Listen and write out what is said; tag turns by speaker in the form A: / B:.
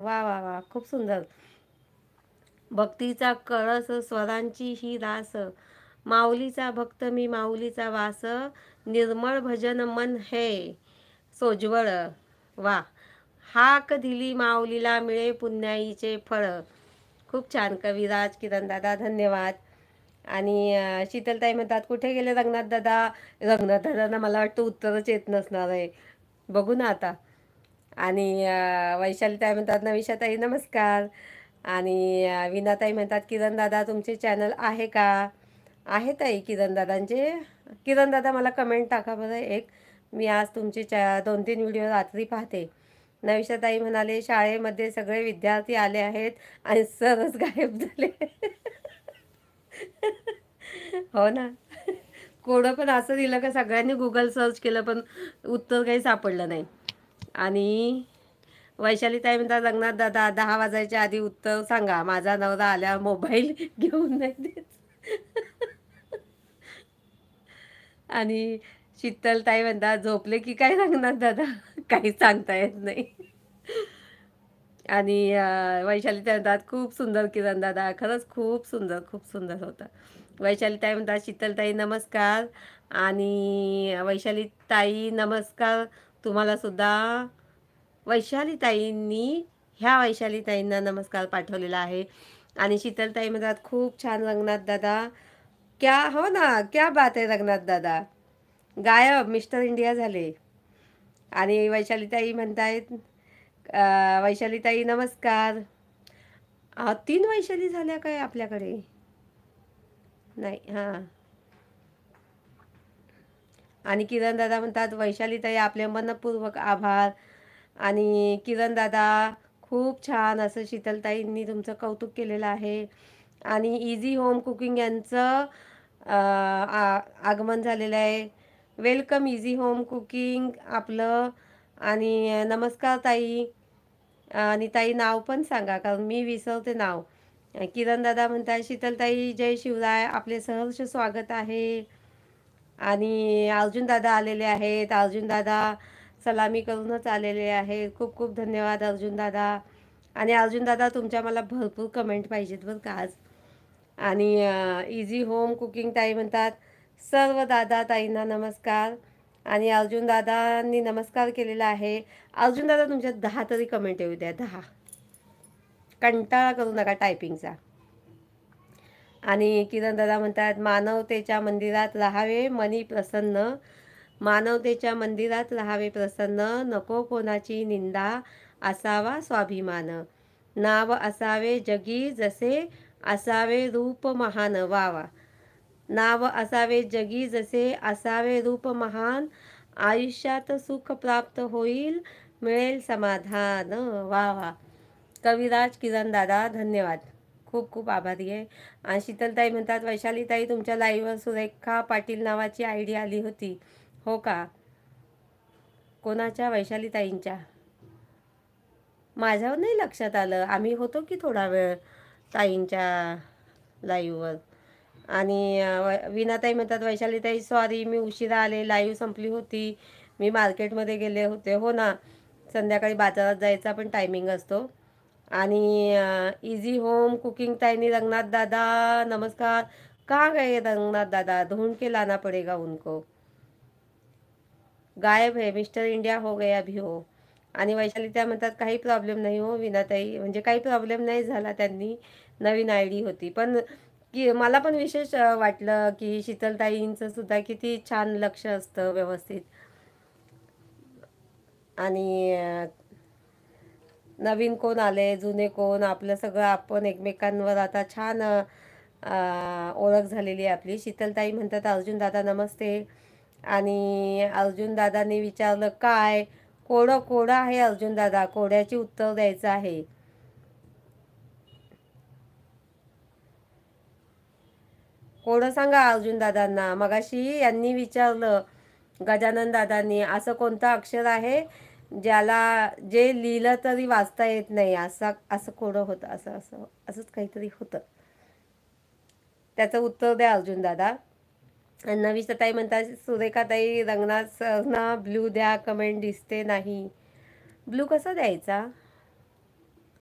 A: वा वा वा, खूप सुंदर. भक्तीचा कळस स्वरांची ही रास, माऊलीचा भक्त मी माऊलीचा वास, निर्मळ भजन मन हे सोज्वळ. वा, हाक दिली माऊलीला मिळे पुण्याईचे फळ. खूप छान कविराज किरण दादा, धन्यवाद. आणि शीतलताई म्हणतात कुठे गेले रंगनाथ दादा. रंगनाथ दादांना मला वाटतं उत्तरच येत नसणार आहे, बघू ना आता. आणि वैशालीताई म्हणतात नविशाताई नमस्कार. आणि विनाताई म्हणतात किरण दादा तुमचे चॅनल आहे का. आहे ताई किरण दादांचे. किरण दादा मला कमेंट टाका बरं एक. मी आज तुमचे 2-3 व्हिडिओ रात्री पाहते. नविशाताई म्हणाले शाळेमध्ये सगळे विद्यार्थी आले आहेत आणि सरच गायब झाले. हो ना. कोडं पण असं दिलं का सगळ्यांनी गुगल सर्च केलं पण उत्तर काही सापडलं नाही. आणि वैशालीताई म्हणतात रंगनाथ दादा 10 वाजायच्या आधी उत्तर सांगा, माझा नवरा आल्यावर मोबाईल घेऊन नाही देत. आणि शीतलताई म्हणतात झोपले की काय रंगनाथ दादा, काही सांगता येत नाही. आणि वैशालीताई म्हणतात खूप सुंदर किरण दादा, खरंच खूप सुंदर, खूप सुंदर होतं. वैशालीताई म्हणतात शीतलताई नमस्कार. आणि वैशालीताई नमस्कार तुम्हाला सुद्धा. वैशालीताईंनी ह्या वैशालीताईंना नमस्कार पाठवलेला आहे. आणि शीतलताई म्हणतात खूप छान रंगनाथ दादा. क्या हो ना, क्या बात आहे रंगनाथ दादा, गायब मिस्टर इंडिया झाले. आणि वैशालीताई म्हणतायत वैशालीताई नमस्कार. 3 वैशाली झाल्या काय आपल्याकडे. नाही हां. आणि किरण दादा म्हणतात वैशालीताई आपले मनपूर्वक आभार. आणि किरण दादा खूप छान असं शीतलताईंनी तुमचं कौतुक केलेलं आहे. आणि इझी होम कुकिंग यांचं आगमन झालेलं आहे. वेलकम इझी होम कुकिंग आपलं. आणि नमस्कार ताई. आणि ताई नाव पण सांगा कारण मी विसरते नाव. किरण दादा म्हणतात शीतलताई जय शिवराय, आपले सहर्ष स्वागत आहे. आणि अर्जुन दादा आलेले आहेत. अर्जुन दादा सलामी करूनच आलेले आहेत. खूप खूप धन्यवाद अर्जुन दादा. आणि अर्जुन दादा तुमच्या मला भरपूर कमेंट पाहिजेत बरं का आज. आणि इझी होम कुकिंग ताई म्हणतात सर्व दादा ताईंना नमस्कार. आणि अर्जुन दादांनी नमस्कार केलेला आहे. अर्जुन दादा तुमच्या 10 तरी कमेंट येऊ द्या, 10. कंटाळा करू नका टायपिंगचा. आणि किरण दादा म्हणतात मानवतेच्या मंदिरात राहावे मनी प्रसन्न, मानवतेच्या मंदिरात राहावे प्रसन्न, नको कोणाची निंदा असावा स्वाभिमान, नाव असावे जगी जसे असावे रूप महान. वा वा, नाव असावे जगी जसे असावे रूप महान, आयुष्यात सुख प्राप्त होईल मिळेल समाधान. वा वा, कविराज किरण दादा धन्यवाद, खूप खूप आभारी आहे. आणि शीतलताई म्हणतात वैशालीताई तुमच्या लाईव्हवर सुरेखा पाटील नावाची आयडी आली होती. हो का, कोणाच्या. वैशालीताईंच्या. माझ्यावर नाही लक्षात आलं, आम्ही होतो की थोडा वेळ ताईंच्या लाईव्हवर. आणि विनाताई म्हणतात वैशालीताई सॉरी मी उशिरा आले, लाईव्ह संपली होती, मी मार्केटमध्ये गेले होते. हो ना, संध्याकाळी बाजारात जायचा पण टायमिंग असतो. आणि इझी होम कुकिंग ताईनी रंगनाथ दादा नमस्कार. कहाँ गए रंगनाथ दादा, ढूंढ के लाना पड़ेगा उनको, गायब है, मिस्टर इंडिया हो गया भी हो. आणि वैशाली त्या म्हणतात काही प्रॉब्लेम नाही हो विनाताई, म्हणजे काही प्रॉब्लेम नाही झाला, त्यांनी नवीन आय डी होती. पण की मला पण विशेष वाटलं की शीतलताईंचं सुद्धा किती छान लक्ष असतं व्यवस्थित. आणि नवीन कोण आले जुने कोण आपलं सगळं आपण एकमेकांवर आता छान ओळख झालेली आहे आपली. शीतलताई म्हणतात अर्जुन दादा नमस्ते. आणि अर्जुन दादांनी विचारलं काय कोडं. कोडं आहे अर्जुन दादा, कोड्याची उत्तर द्यायचं आहे. कोडं सांगा अर्जुन दादांना. मगाशी यांनी विचारलं गजानन दादांनी असं कोणतं अक्षर आहे ज्याला जे लिहिलं तरी वाचता येत नाही, असं कोडं होतं, असंच काहीतरी होतं. त्याचं उत्तर द्या अर्जुन दादा. आणि नविशाताई म्हणतात सुरेखाताई रंगनाथ सरना ब्ल्यू द्या, कमेंट दिसते नाही. ब्लू कसा द्यायचा.